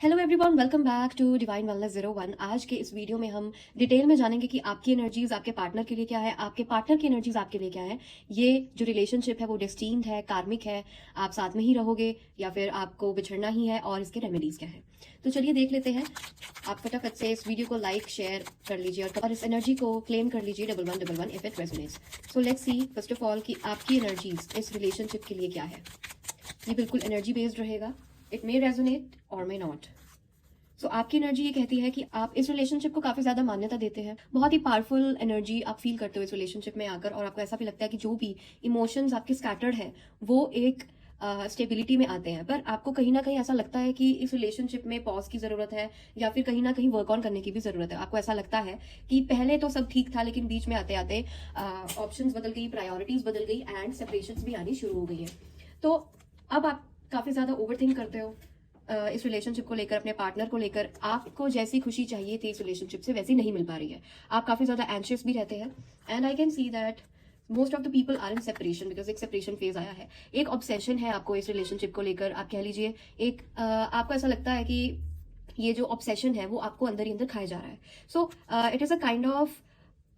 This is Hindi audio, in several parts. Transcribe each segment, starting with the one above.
Hello everyone, welcome back to Divine Wellness 01। आज के इस वीडियो में हम डिटेल में जानेंगे कि आपकी एनर्जीज आपके पार्टनर के लिए क्या है, आपके पार्टनर की एनर्जीज आपके लिए क्या है। ये जो रिलेशनशिप है वो डेस्टीन्ड है, कार्मिक है, आप साथ में ही रहोगे या फिर आपको बिछड़ना ही है, और इसके रेमेडीज क्या है। तो चलिए देख लेते हैं। आप फटाफट से इस वीडियो को लाइक शेयर कर लीजिए और इस एनर्जी को क्लेम कर लीजिए 1111 if it resonates. So let's see first of all कि आपकी एनर्जीज इस रिलेशनशिप के लिए क्या है। ये बिल्कुल एनर्जी बेस्ड रहेगा, इट मे रेजोनेट और मे नॉट। सो आपकी एनर्जी ये कहती है कि आप इस रिलेशनशिप को काफी ज्यादा मान्यता देते हैं, बहुत ही पावरफुल एनर्जी आप फील करते हो इस रिलेशनशिप में आकर, और आपको ऐसा भी लगता है कि जो भी इमोशंस आपके स्कैटर्ड है वो एक स्टेबिलिटी में आते हैं। पर आपको कहीं ना कहीं ऐसा लगता है कि इस रिलेशनशिप में पॉज की जरूरत है, या फिर कहीं ना कहीं वर्क ऑन करने की भी जरूरत है। आपको ऐसा लगता है कि पहले तो सब ठीक था, लेकिन बीच में आते आते ऑप्शंस बदल गई, प्रायोरिटीज बदल गई एंड सेपरेशंस भी आनी शुरू हो गई है। तो अब आप काफी ज्यादा ओवरथिंक करते हो इस रिलेशनशिप को लेकर, अपने पार्टनर को लेकर। आपको जैसी खुशी चाहिए थी इस रिलेशनशिप से वैसी नहीं मिल पा रही है। आप काफी ज्यादा एंशियस भी रहते हैं and I can see that most of the people are in separation because एक सेपरेशन फेज आया है। एक ऑब्सेशन है आपको इस रिलेशनशिप को लेकर, आप कह लीजिए एक आपको ऐसा लगता है कि ये जो ऑब्सेशन है वो आपको अंदर ही अंदर खाया जा रहा है। So it is a kind of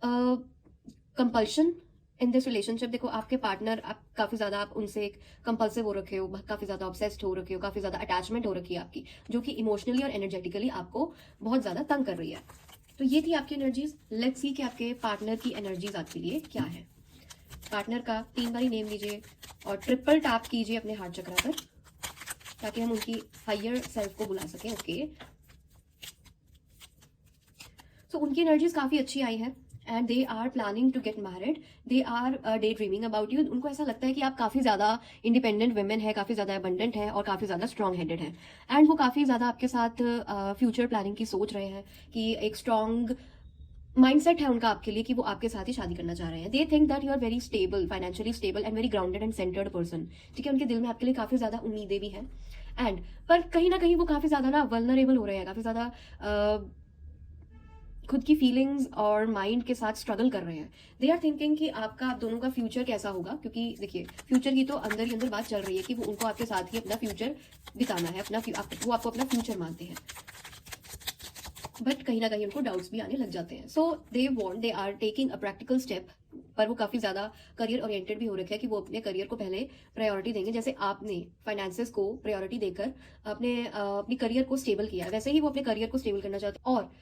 compulsion in this relationship. देखो, आपके पार्टनर, आप काफी ज्यादा आप उनसे एक कंपल्सिव हो रखे हो, काफी ज्यादा ऑब्सेस्ड हो रखे हो, काफी ज्यादा अटैचमेंट हो रखी है आपकी, जो कि इमोशनली और एनर्जेटिकली आपको बहुत ज्यादा तंग कर रही है। तो ये थी आपकी एनर्जीज। लेट्स सी कि आपके पार्टनर की एनर्जीज आपके लिए क्या है। पार्टनर का 3 बारी नेम लीजिए और ट्रिपल टैप कीजिए अपने हार्ट चक्रा पर, ताकि हम उनकी हायर सेल्फ को बुला सकें। ओके, सो उनकी एनर्जीज काफी अच्छी आई है and they are planning to get married, they are day dreaming about you. उनको ऐसा लगता है कि आप काफी ज्यादा इंडिपेंडेंट वुमेन है, काफी ज्यादा अबंडेंट है और काफी ज्यादा स्ट्रॉन्ग हेडेड है। एंड वो काफी ज्यादा आपके साथ फ्यूचर प्लानिंग की सोच रहे हैं, कि एक स्ट्रॉन्ग माइंडसेट है उनका आपके लिए कि वो आपके साथ ही शादी करना चाह रहे हैं। They think that you are very stable, financially stable and very grounded and centred person. ठीक है, उनके दिल में आपके लिए काफी ज्यादा उम्मीदें भी हैं एंड पर कहीं ना कहीं वो काफी ज्यादा ना वल्नरेबल हो रहे हैं, काफी ज्यादा खुद की फीलिंग्स और माइंड के साथ स्ट्रगल कर रहे हैं। दे आर थिंकिंग कि आपका, आप दोनों का फ्यूचर कैसा होगा, क्योंकि देखिए फ्यूचर की तो अंदर ही अंदर बात चल रही है कि वो उनको आपके साथ ही अपना फ्यूचर बिताना है, वो आपको अपना फ्यूचर मानते हैं। बट कहीं ना कहीं उनको डाउट्स भी आने लग जाते हैं। So they are taking a practical step, पर वो काफी ज्यादा करियर ओरिएंटेड भी हो रखे हैं कि वो अपने करियर को पहले प्रायोरिटी देंगे। जैसे आपने फाइनेंसेस को प्रायोरिटी देकर अपनी करियर को स्टेबल किया, वैसे ही वो अपने करियर को स्टेबल करना चाहते हैं। और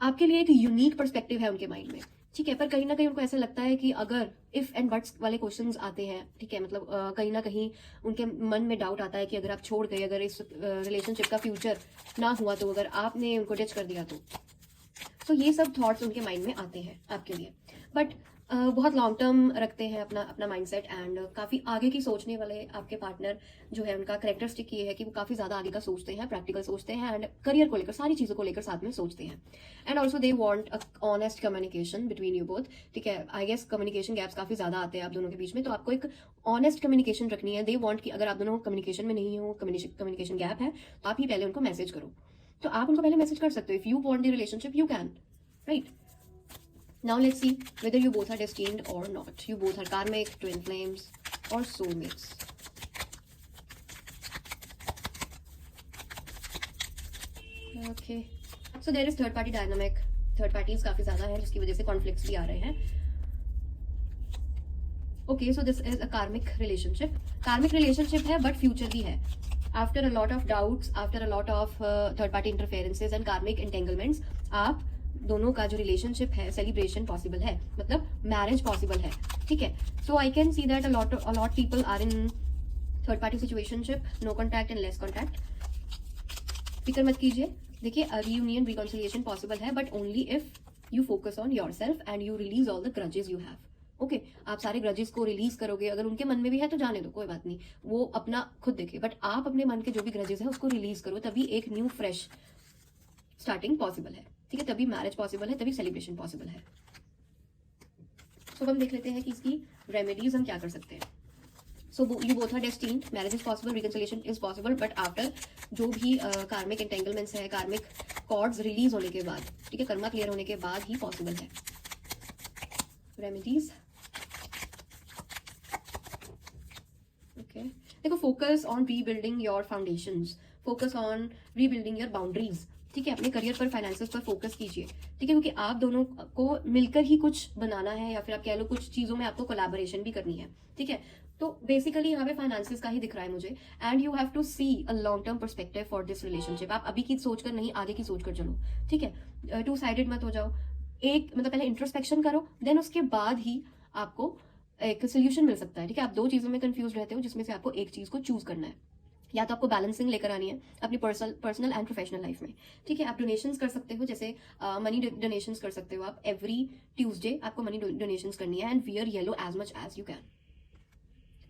आपके लिए एक यूनिक पर्सपेक्टिव है उनके माइंड में। ठीक है, पर कहीं ना कहीं उनको ऐसा लगता है कि अगर इफ एंड बट्स वाले क्वेश्चंस आते हैं, ठीक है, मतलब कहीं ना कहीं उनके मन में डाउट आता है कि अगर आप छोड़ गए, अगर इस रिलेशनशिप का फ्यूचर ना हुआ तो, अगर आपने उनको डिच कर दिया तो ये सब थॉट्स उनके माइंड में आते हैं आपके लिए। बट बहुत लॉन्ग टर्म रखते हैं अपना अपना माइंडसेट एंड काफी आगे की सोचने वाले आपके पार्टनर जो है, उनका कैरेक्टरिस्टिक ये है कि वो काफी ज्यादा आगे का सोचते हैं, प्रैक्टिकल सोचते हैं एंड करियर को लेकर, सारी चीजों को लेकर साथ में सोचते हैं। And also they want a honest communication between you both. ठीक है, आई गेस कम्युनिकेशन गैप्स काफी ज्यादा आते हैं आप दोनों के बीच में, तो आपको एक ऑनेस्ट कम्युनिकेशन रखनी है। दे वॉन्ट कि अगर आप दोनों कम्युनिकेशन में नहीं हो, कम्युनिकेशन गैप है, तो आप ही पहले उनको मैसेज करो। तो आप उनको पहले मैसेज कर सकते हो। If you want the relationship you can, right? Now let's see whether you both are destined or not. You both are karmic, twin flames, or soulmates. Okay. So there is third party dynamic. Third parties काफी ज्यादा है, जिसकी वजह से conflicts भी आ रहे हैं. Okay, so this is a karmic relationship. Karmic relationship है, but future भी है. After a lot of doubts, after a lot of third party interferences and karmic entanglements, आप दोनों का जो रिलेशनशिप है, सेलिब्रेशन पॉसिबल है, मतलब मैरिज पॉसिबल है। ठीक है, so I can see that a lot people are in third party situationship, no contact and less contact. फिक्र मत कीजिए, देखिए रियूनियन रिकॉन्सिलिएशन पॉसिबल है, but only if you focus on your self and you release all the grudges you have. Okay, आप सारे ग्रजेस को रिलीज करोगे, अगर उनके मन में भी है तो जाने दो, कोई बात नहीं, वो अपना खुद देखे, बट आप अपने मन के जो भी ग्रजेस है उसको रिलीज करो, तभी एक न्यू फ्रेश स्टार्टिंग पॉसिबल है। ठीक है, तभी मैरिज पॉसिबल है, तभी सेलिब्रेशन पॉसिबल है। तो हम देख लेते हैं कि इसकी रेमेडीज हम क्या कर सकते हैं। So you both are destined, marriage is possible, reconciliation is possible, but after जो भी कार्मिक एंटेंगलमेंट्स है, कार्मिक कॉर्ड्स रिलीज होने के बाद, ठीक है, कर्मा क्लियर होने के बाद ही पॉसिबल है। रेमेडीज, ओके, देखो, focus on rebuilding your foundations, focus on rebuilding your boundaries, ठीक है, अपने करियर पर, फाइनेंसेस पर फोकस कीजिए, ठीक है, क्योंकि आप दोनों को मिलकर ही कुछ बनाना है, या फिर आप कह लो कुछ चीजों में आपको कोलैबोरेशन भी करनी है, ठीक है। तो बेसिकली यहाँ पे फाइनेंसेस का ही दिख रहा है मुझे, and you have to see a long term perspective for this relationship. आप अभी की सोच कर नहीं, आगे की सोच कर चलो, ठीक है, टू साइडेड मत हो जाओ। एक मतलब पहले इंट्रोस्पेक्शन करो, देन उसके बाद ही आपको एक सोल्यूशन मिल सकता है, ठीक है। आप दो चीजों में कंफ्यूज रहते हो, जिसमें से आपको एक चीज को चूज करना है, या तो आपको बैलेंसिंग लेकर आनी है अपनी पर्सनल एंड प्रोफेशनल लाइफ में, ठीक है। आप डोनेशंस कर सकते हो, जैसे मनी डोनेशंस कर सकते हो आप, एवरी ट्यूसडे आपको मनी डोनेशंस करनी है, and wear yellow as much as you can.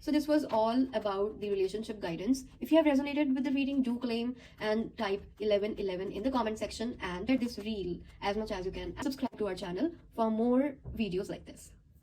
So this was all about the relationship guidance. If you have resonated with the reading, do claim and type 1111 in the comment section and share this reel as much as you can. And subscribe to our channel for more videos like this.